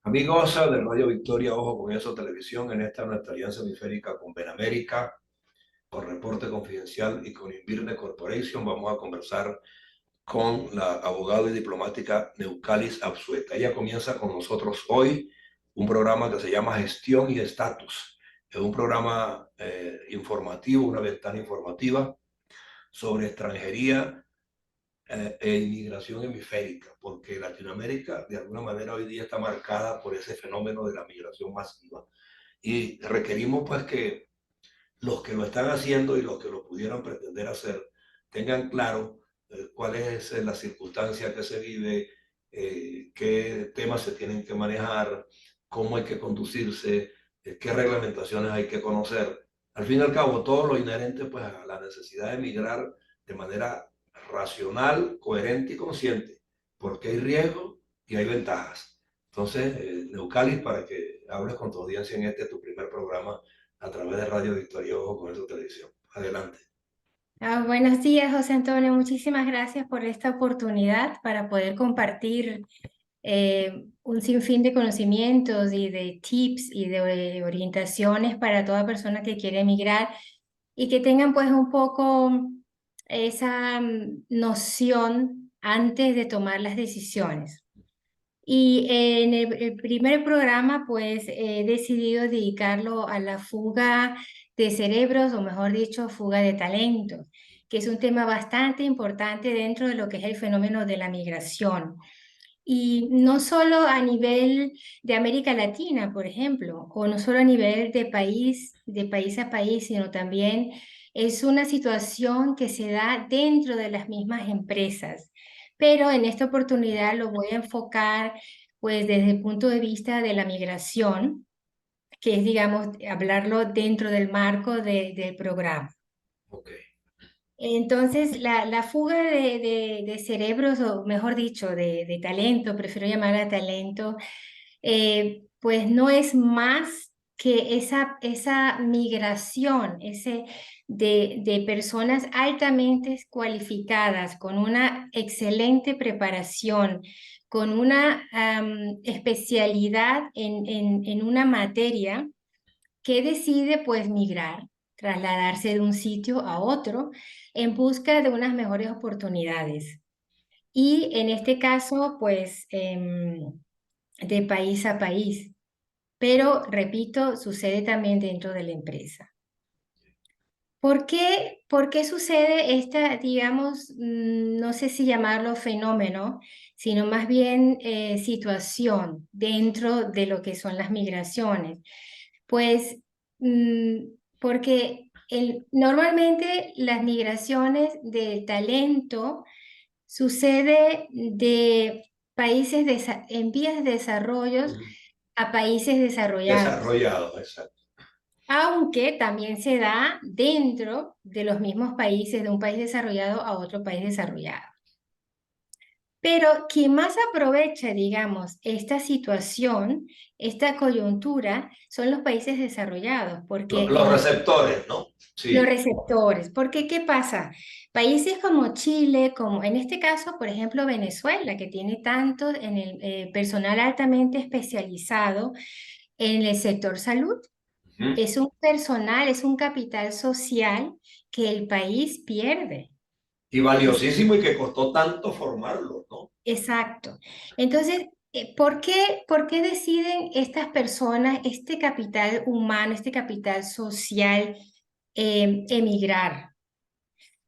Amigos de Radio Victoria, ojo con eso, televisión, en esta nuestra alianza hemisférica con Benamérica, con Reporte Confidencial y con Invirne Corporation, vamos a conversar con la abogada y diplomática Neucalis Absueta. Ella comienza con nosotros hoy un programa que se llama Gestión y Estatus. Es un programa informativo, una ventana informativa sobre extranjería e inmigración hemisférica, porque Latinoamérica de alguna manera hoy día está marcada por ese fenómeno de la migración masiva y requerimos pues que los que lo están haciendo y los que lo pudieran pretender hacer tengan claro cuál es la circunstancia que se vive, qué temas se tienen que manejar, cómo hay que conducirse, qué reglamentaciones hay que conocer. Al fin y al cabo, todo lo inherente pues, a la necesidad de migrar de manera racional, coherente y consciente, porque hay riesgos y hay ventajas. Entonces, Neucalis, para que hables con tu audiencia en este tu primer programa a través de Radio Victoria o con esa televisión. Adelante. Buenos días, José Antonio. Muchísimas gracias por esta oportunidad para poder compartir un sinfín de conocimientos y de tips y de orientaciones para toda persona que quiere emigrar y que tengan pues un poco esa noción antes de tomar las decisiones. Y en el primer programa, pues he decidido dedicarlo a la fuga de cerebros, o mejor dicho, fuga de talentos, que es un tema bastante importante dentro de lo que es el fenómeno de la migración. Y no solo a nivel de América Latina, por ejemplo, o no solo a nivel de país a país, sino también es una situación que se da dentro de las mismas empresas. Pero en esta oportunidad lo voy a enfocar pues desde el punto de vista de la migración, que es, digamos, hablarlo dentro del marco del programa. Ok. Entonces, la fuga de cerebros, o mejor dicho, de talento, prefiero llamarla talento, pues no es más que esa migración, de personas altamente cualificadas, con una excelente preparación, con una especialidad en una materia que decide pues migrar, trasladarse de un sitio a otro en busca de unas mejores oportunidades. Y en este caso, pues de país a país. Pero, repito, sucede también dentro de la empresa. ¿Por qué sucede esta, digamos, no sé si llamarlo fenómeno, sino más bien situación dentro de lo que son las migraciones? Pues porque normalmente las migraciones del talento sucede de países en vías de desarrollo a países desarrollados, Desarrollado, exacto. aunque también se da dentro de los mismos países, de un país desarrollado a otro país desarrollado. Pero quien más aprovecha, digamos, esta situación, esta coyuntura, son los países desarrollados, porque Los receptores, ¿no? los Sí. receptores, porque ¿qué pasa? Países como Chile, como en este caso, por ejemplo, Venezuela, que tiene tanto en el personal altamente especializado en el sector salud, Ujú. es un personal, es un capital social que el país pierde. Y valiosísimo y que costó tanto formarlo, ¿no? Exacto. Entonces, ¿por qué deciden estas personas, este capital humano, este capital social, emigrar?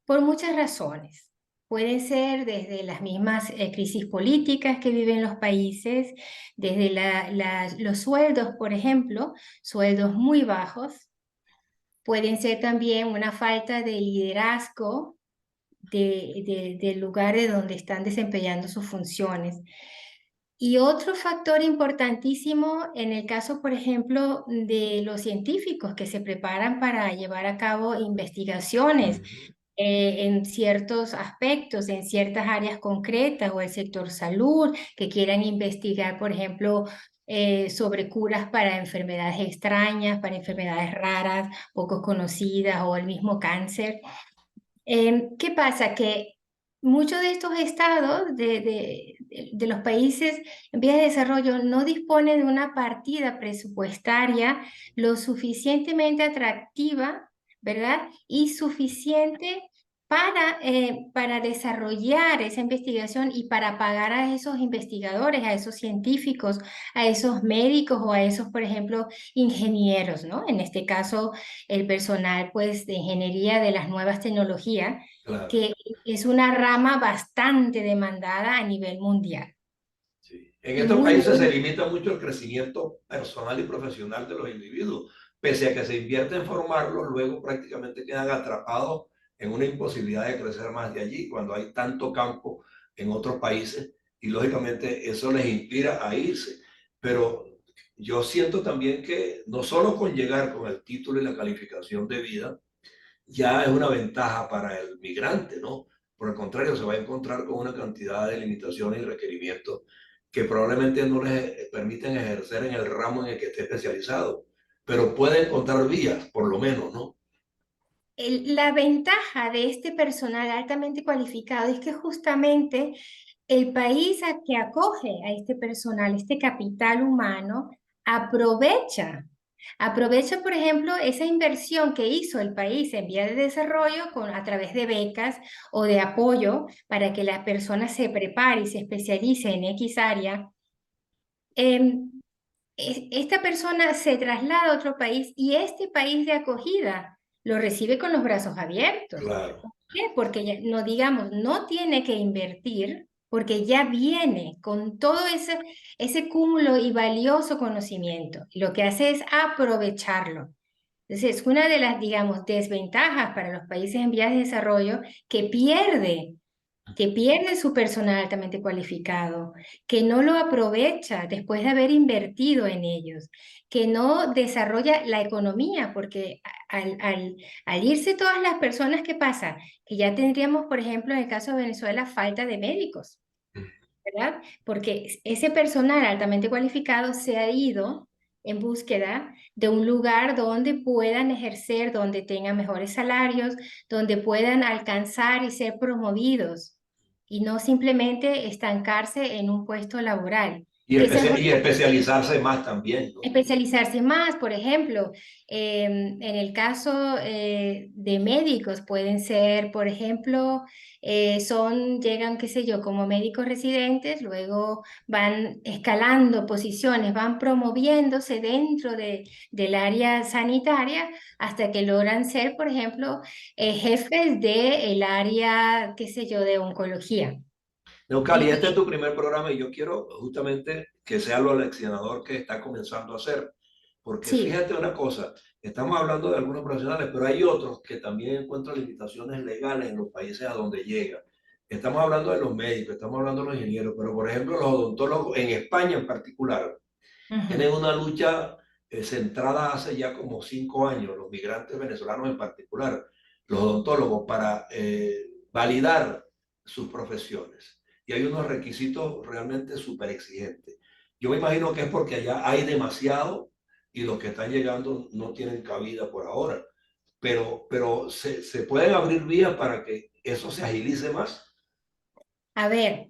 Por muchas razones. Pueden ser desde las mismas crisis políticas que viven los países, desde los sueldos, por ejemplo, sueldos muy bajos. Pueden ser también una falta de liderazgo del lugar de donde están desempeñando sus funciones. Y otro factor importantísimo en el caso, por ejemplo, de los científicos que se preparan para llevar a cabo investigaciones Ujú. en ciertos aspectos, en ciertas áreas concretas o el sector salud, que quieran investigar, por ejemplo, sobre curas para enfermedades extrañas, para enfermedades raras, poco conocidas o el mismo cáncer. ¿Qué pasa? Que muchos de estos estados de los países en vías de desarrollo no disponen de una partida presupuestaria lo suficientemente atractiva, ¿verdad? Y suficiente para desarrollar esa investigación y para pagar a esos investigadores, a esos científicos, a esos médicos o a esos, por ejemplo, ingenieros, ¿no? En este caso, el personal, pues, de ingeniería de las nuevas tecnologías Claro. que es una rama bastante demandada a nivel mundial. Sí. En Y estos muy, países se muy, limita mucho el crecimiento personal y profesional de los individuos. Pese a que se invierte en formarlos, luego prácticamente quedan atrapados en una imposibilidad de crecer más de allí, cuando hay tanto campo en otros países y lógicamente eso les inspira a irse. Pero yo siento también que no solo con llegar con el título y la calificación de vida, ya es una ventaja para el migrante, ¿no? Por el contrario, se va a encontrar con una cantidad de limitaciones y requerimientos que probablemente no les permiten ejercer en el ramo en el que esté especializado, pero puede encontrar vías, por lo menos, ¿no? la ventaja de este personal altamente cualificado es que justamente el país que acoge a este personal, este capital humano, aprovecha. Aprovecha, por ejemplo, esa inversión que hizo el país en vía de desarrollo a través de becas o de apoyo para que la persona se prepare y se especialice en X área. Em, Esta persona se traslada a otro país y este país de acogida lo recibe con los brazos abiertos. Claro. ¿Por qué? Porque ya, no digamos, no tiene que invertir porque ya viene con todo ese cúmulo y valioso conocimiento. Y lo que hace es aprovecharlo. Entonces, una de las, digamos, desventajas para los países en vías de desarrollo que pierde su personal altamente cualificado, que no lo aprovecha después de haber invertido en ellos, que no desarrolla la economía, porque al irse todas las personas, ¿qué pasa? Que ya tendríamos, por ejemplo, en el caso de Venezuela, falta de médicos, ¿verdad? Porque ese personal altamente cualificado se ha ido en búsqueda de un lugar donde puedan ejercer, donde tengan mejores salarios, donde puedan alcanzar y ser promovidos y no simplemente estancarse en un puesto laboral. Que esa es Y especializarse más también, ¿no? especializarse más, por ejemplo, en el caso de médicos, pueden ser, por ejemplo, llegan, qué sé yo, como médicos residentes, luego van escalando posiciones, van promoviéndose dentro del área sanitaria hasta que logran ser, por ejemplo, jefes del área, qué sé yo, de oncología. Neucali, este es Y, tu primer programa y yo quiero justamente que sea lo leccionador que está comenzando a hacer. Porque sí. fíjate una cosa, estamos hablando de algunos profesionales, pero hay otros que también encuentran limitaciones legales en los países a donde llegan. Estamos hablando de los médicos, estamos hablando de los ingenieros, pero por ejemplo los odontólogos en España en particular tienen Ujú. una lucha centrada hace ya como 5 años, los migrantes venezolanos en particular, los odontólogos, para validar sus profesiones. Y hay unos requisitos realmente súper exigentes. Yo me imagino que es porque allá hay demasiado y los que están llegando no tienen cabida por ahora. Pero se pueden abrir vías para que eso se agilice más. A ver.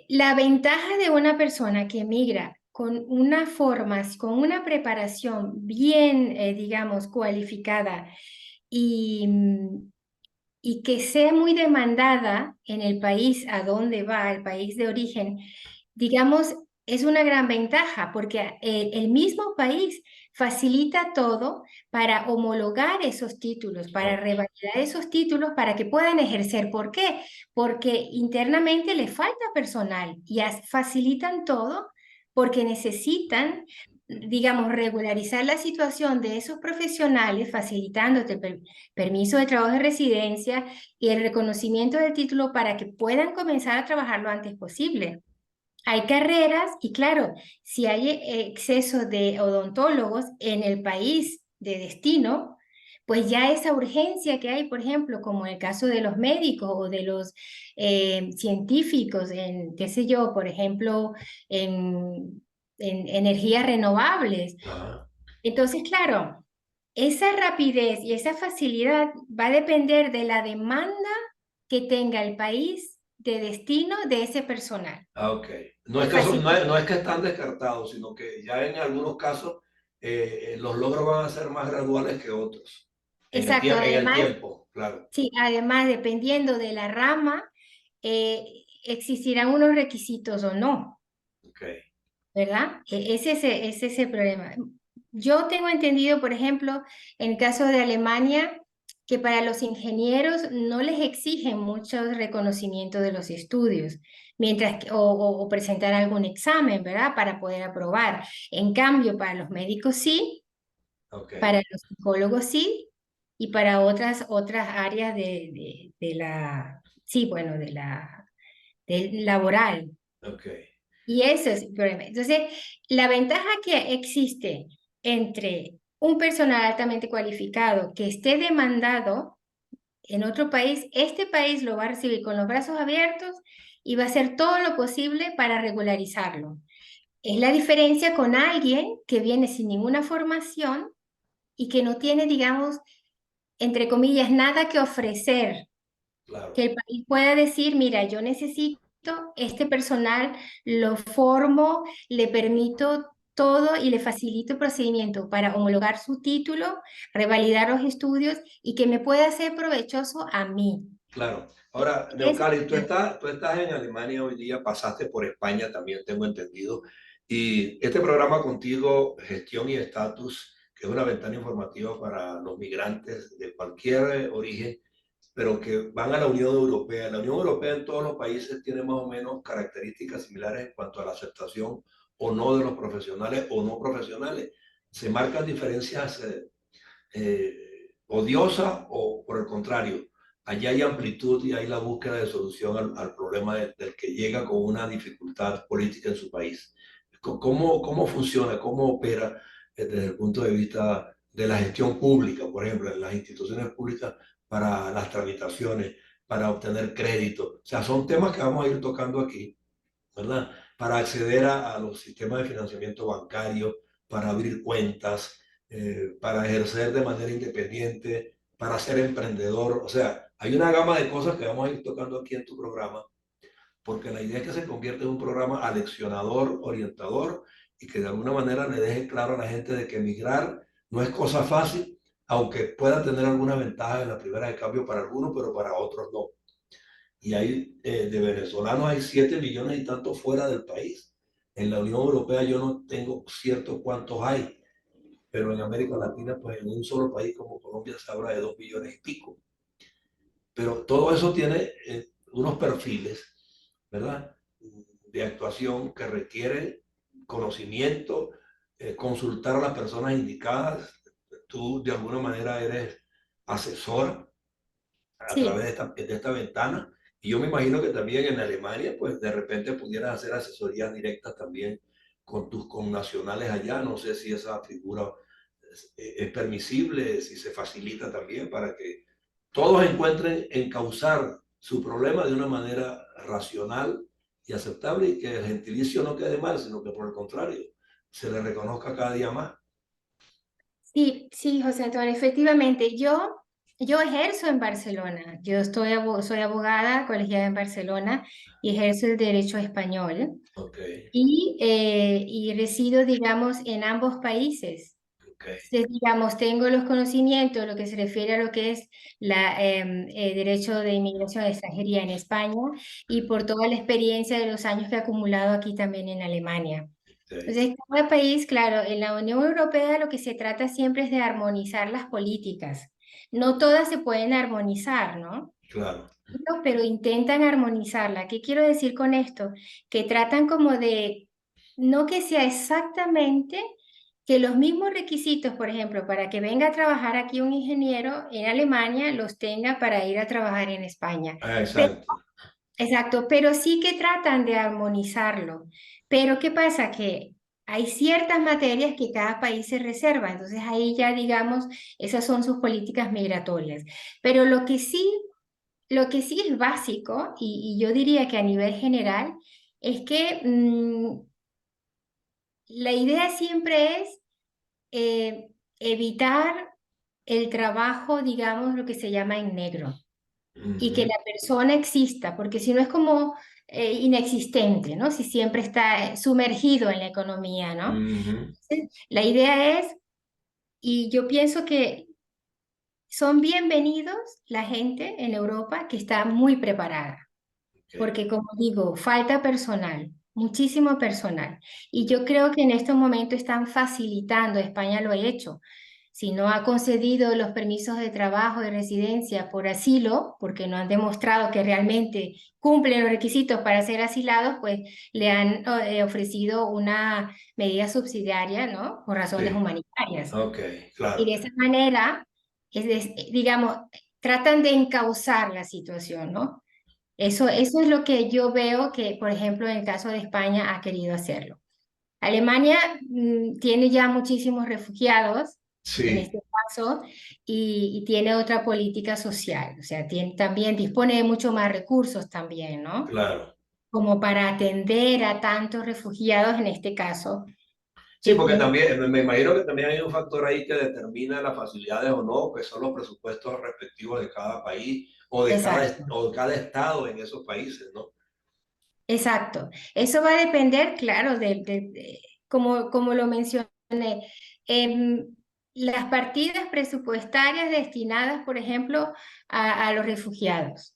La ventaja de una persona que emigra con una forma, con una preparación bien, digamos, cualificada y, y que sea muy demandada en el país a donde va, el país de origen, digamos, es una gran ventaja porque el mismo país facilita todo para homologar esos títulos, para Ok. revalidar esos títulos, para que puedan ejercer. ¿Por qué? Porque internamente le falta personal y facilitan todo porque necesitan, digamos, regularizar la situación de esos profesionales, facilitándote permiso de trabajo de residencia y el reconocimiento del título para que puedan comenzar a trabajar lo antes posible. Hay carreras y claro, si hay exceso de odontólogos en el país de destino, pues ya esa urgencia que hay, por ejemplo, como en el caso de los médicos o de los científicos en, qué sé yo, por ejemplo, en energías renovables. Ajá. Entonces, claro, esa rapidez y esa facilidad va a depender de la demanda que tenga el país de destino de ese personal. Ah, ok. No es Es que, fácil. no es que están descartados, sino que ya en algunos casos los logros van a ser más graduales que otros. Exacto, En el además, tiempo, claro. sí, además, dependiendo de la rama, existirán unos requisitos o no. Ok, ¿Verdad? Ese es el problema. Yo tengo entendido, por ejemplo, en el caso de Alemania, que para los ingenieros no les exigen mucho reconocimiento de los estudios, mientras que, o presentar algún examen, ¿verdad? Para poder aprobar. En cambio, para los médicos sí, ok, para los psicólogos sí, y para otras áreas de la, sí, bueno, del laboral. ok. Y ese es el problema. Entonces, la ventaja que existe entre un personal altamente cualificado que esté demandado en otro país, este país lo va a recibir con los brazos abiertos y va a hacer todo lo posible para regularizarlo. Es la diferencia con alguien que viene sin ninguna formación y que no tiene, digamos, entre comillas, nada que ofrecer, que Claro, el país pueda decir, mira, yo necesito este personal, lo formo, le permito todo y le facilito el procedimiento para homologar su título, revalidar los estudios y que me pueda ser provechoso a mí. claro. Ahora, Es, Neocali, tú estás en Alemania hoy día, pasaste por España también, tengo entendido. Y este programa contigo, Gestión y Estatus, que es una ventana informativa para los migrantes de cualquier origen, pero que van a la Unión Europea. La Unión Europea en todos los países tiene más o menos características similares en cuanto a la aceptación o no de los profesionales o no profesionales. Se marcan diferencias odiosas o por el contrario. Allí hay amplitud y hay la búsqueda de solución al problema del que llega con una dificultad política en su país. ¿Cómo funciona, cómo opera desde el punto de vista de la gestión pública, por ejemplo, en las instituciones públicas para las tramitaciones, para obtener crédito? O sea, son temas que vamos a ir tocando aquí, ¿verdad? Para acceder a los sistemas de financiamiento bancario, para abrir cuentas, para ejercer de manera independiente, para ser emprendedor. O sea, hay una gama de cosas que vamos a ir tocando aquí en tu programa, porque la idea es que se convierta en un programa aleccionador, orientador, y que de alguna manera le deje claro a la gente de que emigrar no es cosa fácil, aunque pueda tener alguna ventaja en la primera de cambio para algunos, pero para otros no. Y hay, de venezolanos hay 7 millones y tantos fuera del país. En la Unión Europea yo no tengo cierto cuántos hay, pero en América Latina, pues en un solo país como Colombia se habla de 2 millones y pico. Pero todo eso tiene unos perfiles, ¿verdad? De actuación que requieren conocimiento, consultar a las personas indicadas. Tú de alguna manera eres asesor a través sí, de esta ventana. Y yo me imagino que también en Alemania, pues de repente pudieras hacer asesorías directas también con tus connacionales allá. No sé si esa figura es permisible, si se facilita también para que todos encuentren encauzar su problema de una manera racional y aceptable y que el gentilicio no quede mal, sino que por el contrario, se le reconozca cada día más. sí, sí, José Antonio, efectivamente, yo ejerzo en Barcelona, yo soy abogada colegiada en Barcelona y ejerzo el derecho español Ok, y resido, digamos, en ambos países. ok, Entonces, digamos, tengo los conocimientos, lo que se refiere a lo que es el derecho de inmigración y extranjería en España y por toda la experiencia de los años que he acumulado aquí también en Alemania. ok, Entonces, cada país, claro, en la Unión Europea lo que se trata siempre es de armonizar las políticas. No todas se pueden armonizar, ¿no? claro. Pero intentan armonizarla. ¿Qué quiero decir con esto? Que tratan como de, no que sea exactamente que los mismos requisitos, por ejemplo, para que venga a trabajar aquí un ingeniero en Alemania, los tenga para ir a trabajar en España. Ah, Pero, exacto. exacto, pero sí que tratan de armonizarlo. Pero ¿qué pasa? Que hay ciertas materias que cada país se reserva, entonces ahí ya digamos, esas son sus políticas migratorias. Pero lo que sí es básico, y yo diría que a nivel general, es que la idea siempre es evitar el trabajo, digamos, lo que se llama en negro. y que Ujú, la persona exista, porque si no es como inexistente, ¿no? Si siempre está sumergido en la economía, ¿no? ujú, La idea es, y yo pienso que son bienvenidos la gente en Europa que está muy preparada, ok, porque como digo, falta personal, muchísimo personal. Y yo creo que en estos momentos están facilitando, España lo ha hecho. Si no ha concedido los permisos de trabajo y residencia por asilo, porque no han demostrado que realmente cumplen los requisitos para ser asilados, pues le han ofrecido una medida subsidiaria, ¿no? Por razones sí, humanitarias. ok, Y claro, de esa manera, digamos, tratan de encauzar la situación, ¿no? Eso es lo que yo veo que, por ejemplo, en el caso de España ha querido hacerlo. Alemania tiene ya muchísimos refugiados, en sí, este caso, y tiene otra política social, o sea, también dispone de mucho más recursos también, ¿no? claro. Como para atender a tantos refugiados en este caso. Sí, porque también, me imagino que también hay un factor ahí que determina las facilidades o no, que son los presupuestos respectivos de cada país Exacto. o de cada estado en esos países, ¿no? Exacto. Eso va a depender, claro, como lo mencioné, em, las partidas presupuestarias destinadas, por ejemplo, a los refugiados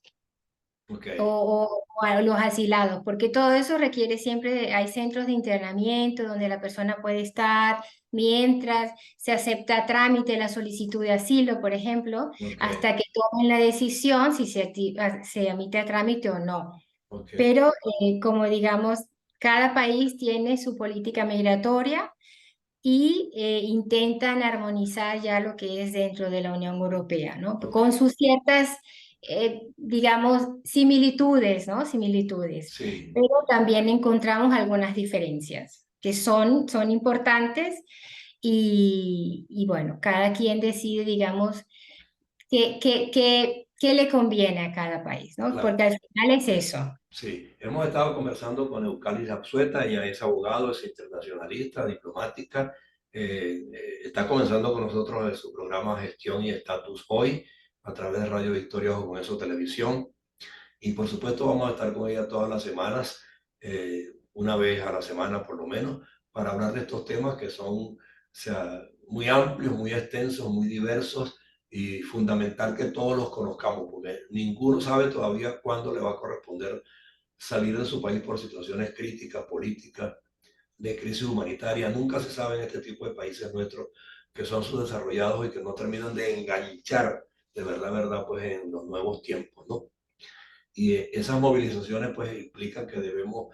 Ok, o a los asilados, porque todo eso requiere siempre, hay centros de internamiento donde la persona puede estar mientras se acepta a trámite la solicitud de asilo, por ejemplo, ok, hasta que tomen la decisión si se emite a trámite o no. ok, Pero como digamos, cada país tiene su política migratoria y intentan armonizar ya lo que es dentro de la Unión Europea, ¿no? ok, Con sus ciertas, digamos, similitudes, ¿no? Similitudes. sí, Pero también encontramos algunas diferencias que son importantes y bueno, cada quien decide, digamos, qué le conviene a cada país, ¿no? claro. Porque al final es eso. Sí, hemos estado conversando con Eucalis Absueta, ella es abogado, es internacionalista, diplomática, está comenzando con nosotros en su programa Gestión y Estatus hoy a través de Radio Victoria o con eso Televisión. Y por supuesto vamos a estar con ella todas las semanas, una vez a la semana por lo menos, para hablar de estos temas que son, o sea, muy amplios, muy extensos, muy diversos y fundamental que todos los conozcamos, porque ninguno sabe todavía cuándo le va a corresponder salir de su país por situaciones críticas, políticas, de crisis humanitaria. Nunca se sabe en este tipo de países nuestros que son subdesarrollados y que no terminan de enganchar de verdad, pues en los nuevos tiempos, ¿no? Y esas movilizaciones pues implican que debemos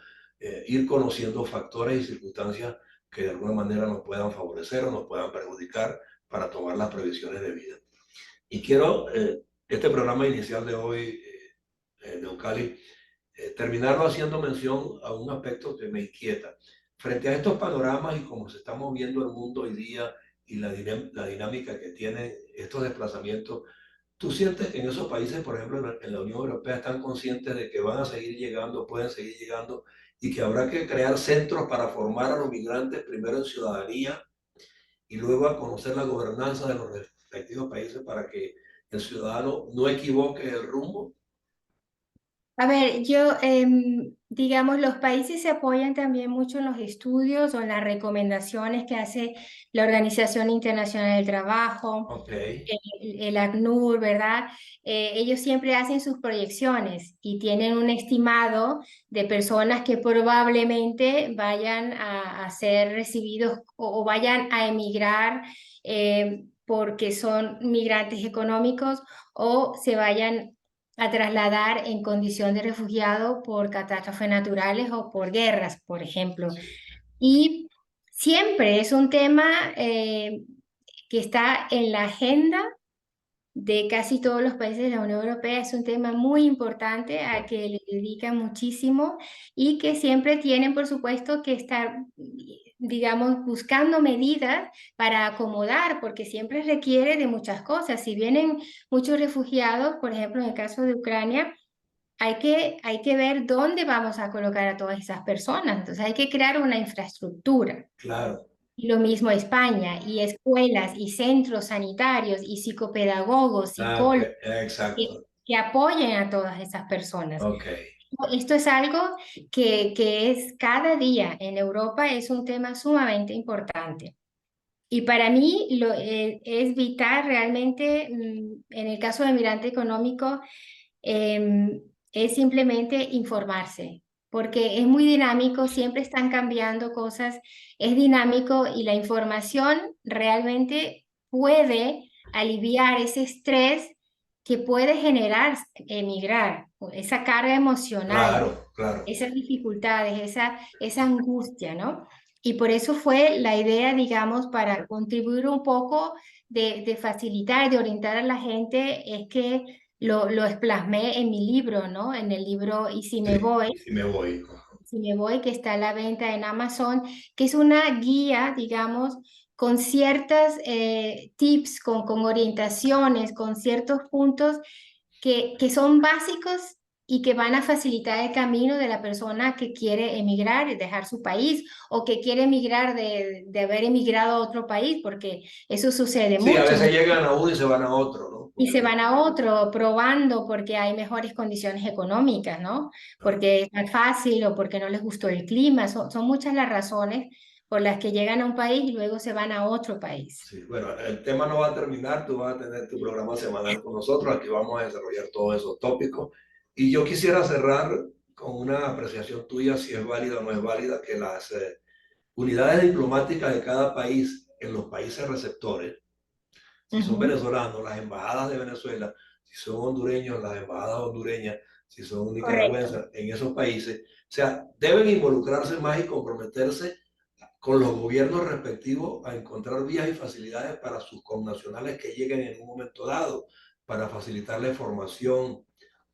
ir conociendo factores y circunstancias que de alguna manera nos puedan favorecer o nos puedan perjudicar para tomar las previsiones debidas. Y quiero este programa inicial de hoy, de Eucali, terminarlo haciendo mención a un aspecto que me inquieta. Frente a estos panoramas y como se está moviendo el mundo hoy día y la dinámica que tienen estos desplazamientos, ¿tú sientes que en esos países, por ejemplo, en la Unión Europea, están conscientes de que van a seguir llegando, pueden seguir llegando y que habrá que crear centros para formar a los migrantes primero en ciudadanía y luego a conocer la gobernanza de los respectivos países para que el ciudadano no equivoque el rumbo? A ver, digamos, los países se apoyan también mucho en los estudios o en las recomendaciones que hace la Organización Internacional del Trabajo, Ok, el ACNUR, ¿verdad? Ellos siempre hacen sus proyecciones y tienen un estimado de personas que probablemente vayan a ser recibidos o vayan a emigrar porque son migrantes económicos o se vayan a trasladar en condición de refugiado por catástrofes naturales o por guerras, por ejemplo. sí, Y siempre es un tema que está en la agenda de casi todos los países de la Unión Europea. Es un tema muy importante a que le dedican muchísimo y que siempre tienen, por supuesto, que estar, digamos, buscando medidas para acomodar, porque siempre requiere de muchas cosas. Si vienen muchos refugiados, por ejemplo, en el caso de Ucrania, hay que ver dónde vamos a colocar a todas esas personas. Entonces hay que crear una infraestructura. claro. Y lo mismo España, y escuelas, y centros sanitarios, y psicopedagogos, Ah, psicólogos, que, exacto. que apoyen a todas esas personas. Ok. Esto es algo que es cada día en Europa, es un tema sumamente importante. Y para mí es vital realmente, en el caso de migrante económico, es simplemente informarse, porque es muy dinámico, siempre están cambiando cosas, es dinámico y la información realmente puede aliviar ese estrés que puede generar emigrar, o esa carga emocional, Claro, claro. esas dificultades, esa angustia, ¿no? Y por eso fue la idea, digamos, para contribuir un poco de facilitar, de orientar a la gente, es que lo plasmé en mi libro, ¿no? En el libro Y si me Sí, voy, y si me voy. si me voy, que está a la venta en Amazon, que es una guía, digamos, con ciertas tips, con orientaciones, con ciertos puntos que son básicos y que van a facilitar el camino de la persona que quiere emigrar y dejar su país o que quiere emigrar de haber emigrado a otro país, porque eso sucede Sí, a mucho. veces llegan a uno y se van a otro, ¿no? Y Porque, se van a otro probando porque hay mejores condiciones económicas, ¿no? ah, Porque es más fácil o porque no les gustó el clima. Son muchas las razones por las que llegan a un país y luego se van a otro país. sí, bueno, el tema no va a terminar, tú vas a tener tu programa semanal con nosotros, aquí vamos a desarrollar todos esos tópicos. Y yo quisiera cerrar con una apreciación tuya, si es válida o no es válida, que las unidades diplomáticas de cada país en los países receptores, si son Ujú. venezolanos, las embajadas de Venezuela, si son hondureños, las embajadas hondureñas, si son Correcto. nicaragüenses en esos países, o sea, deben involucrarse más y comprometerse con los gobiernos respectivos a encontrar vías y facilidades para sus connacionales que lleguen en un momento dado, para facilitarles formación,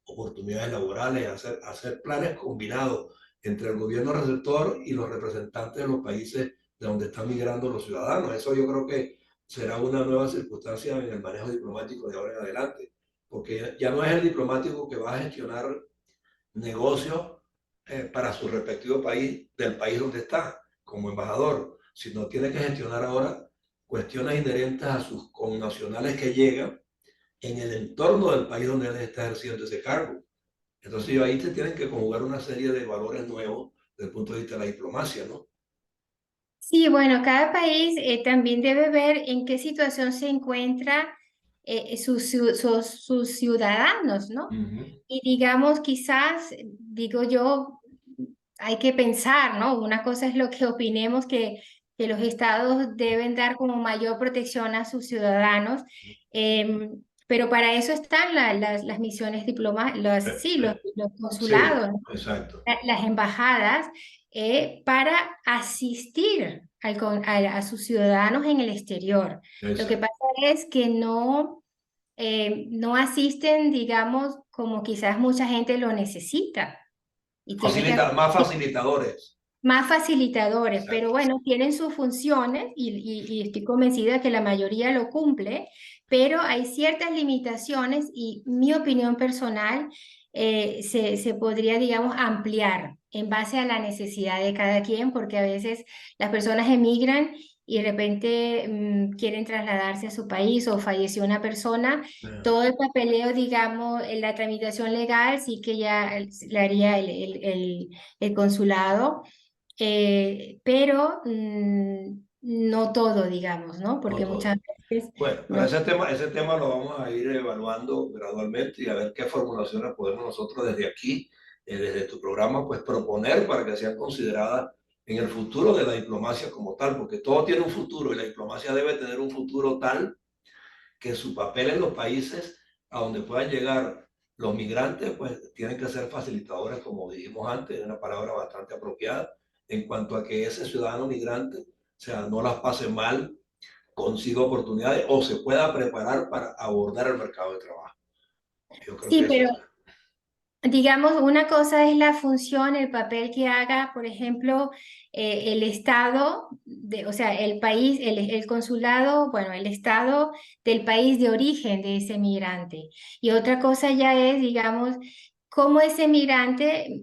oportunidades laborales, hacer planes combinados entre el gobierno receptor y los representantes de los países de donde están migrando los ciudadanos. Eso yo creo que será una nueva circunstancia en el manejo diplomático de ahora en adelante, porque ya no es el diplomático que va a gestionar negocios para su respectivo país, del país donde está, como embajador, sino tiene que gestionar ahora cuestiones inherentes a sus connacionales que llegan en el entorno del país donde él está ejerciendo ese cargo. Entonces ahí te tienen que conjugar una serie de valores nuevos desde el punto de vista de la diplomacia, ¿no? Sí, bueno, cada país también debe ver en qué situación se encuentra sus ciudadanos, ¿no? Uh -huh. Y digamos, quizás, digo yo, hay que pensar, ¿no? Una cosa es lo que opinemos que los estados deben dar como mayor protección a sus ciudadanos, pero para eso están las misiones diplomáticas, sí, los Sí, consulados, ¿no? exacto. Las embajadas, para asistir a sus ciudadanos en el exterior. Lo que Exacto. pasa es que no asisten, digamos, como quizás mucha gente lo necesita y tiene que Más facilitadores. más facilitadores, pero Exacto. bueno, tienen sus funciones y estoy convencida que la mayoría lo cumple, pero hay ciertas limitaciones y mi opinión personal se podría, digamos, ampliar en base a la necesidad de cada quien, porque a veces las personas emigran y de repente quieren trasladarse a su país o falleció una persona, todo el papeleo, digamos, en la tramitación legal sí que ya le haría el consulado, pero no todo, digamos, ¿no? No Porque muchas todo. veces Bueno, pero no. ese tema lo vamos a ir evaluando gradualmente y a ver qué formulaciones podemos nosotros desde aquí, desde tu programa, pues proponer para que sean consideradas en el futuro de la diplomacia como tal, porque todo tiene un futuro y la diplomacia debe tener un futuro tal que su papel en los países a donde puedan llegar los migrantes, pues tienen que ser facilitadores, como dijimos antes, es una palabra bastante apropiada, en cuanto a que ese ciudadano migrante, o sea, no las pase mal, consiga oportunidades o se pueda preparar para abordar el mercado de trabajo. Yo creo Sí, que eso pero es. digamos, una cosa es la función, el papel que haga, por ejemplo, el Estado, o sea, el país, el consulado, bueno, el Estado del país de origen de ese migrante. Y otra cosa ya es, digamos, cómo ese migrante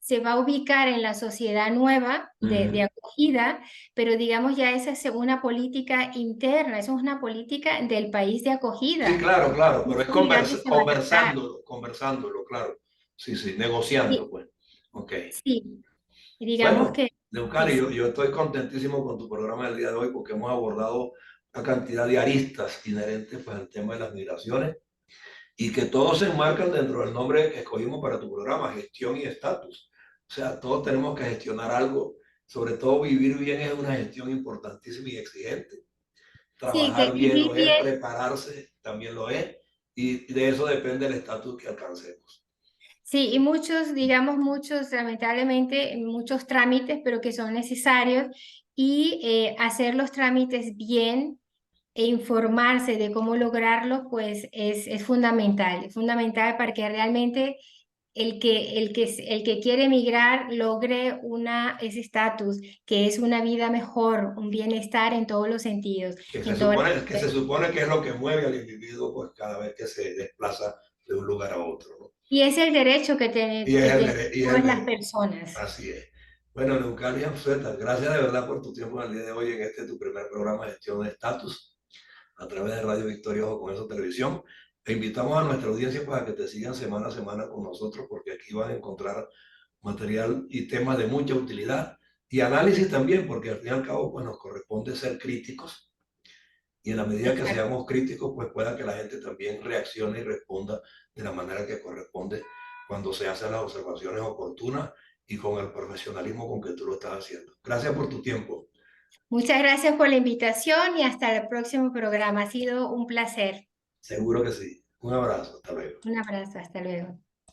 se va a ubicar en la sociedad nueva de Ujú. acogida, pero digamos ya esa es una política interna, eso es una política del país de Sí, acogida. claro, claro, pero es Ese migrante se va a tratar. conversándolo, claro. Sí, sí, negociando, Sí, pues. Ok. sí, digamos Bueno, que Leucari, sí. yo estoy contentísimo con tu programa del día de hoy porque hemos abordado una cantidad de aristas inherentes pues, al tema de las migraciones y que todos se enmarcan dentro del nombre que escogimos para tu programa, gestión y estatus. O sea, todos tenemos que gestionar algo, sobre todo vivir bien es una gestión importantísima y exigente. Sí, que Trabajar bien vivir lo es, bien. prepararse también lo es, y de eso depende el estatus que alcancemos. Sí, y muchos, digamos, muchos, lamentablemente, muchos trámites, pero que son necesarios y hacer los trámites bien e informarse de cómo lograrlo, pues es fundamental para que realmente el que quiere emigrar logre ese estatus, que es una vida mejor, un bienestar en todos los sentidos, en todas Que se supone que es lo que mueve al individuo pues, cada vez que se desplaza de un lugar a otro, ¿no? y es el derecho Y es que el, tienen dere y es todas el las derecho. personas. Así es. Bueno, Leucalia Sueta, gracias de verdad por tu tiempo en el día de hoy en este tu primer programa de gestión de estatus a través de Radio Victoria o con eso televisión. Te invitamos a nuestra audiencia para que te sigan semana a semana con nosotros porque aquí van a encontrar material y temas de mucha utilidad y análisis también porque al fin y al cabo pues nos corresponde ser críticos y en la medida que Exacto. seamos críticos pues pueda que la gente también reaccione y responda de la manera que corresponde cuando se hacen las observaciones oportunas y con el profesionalismo con que tú lo estás haciendo. Gracias por tu tiempo. Muchas gracias por la invitación y hasta el próximo programa. Ha sido un placer. Seguro que sí. Un abrazo. Hasta luego. Un abrazo, hasta luego.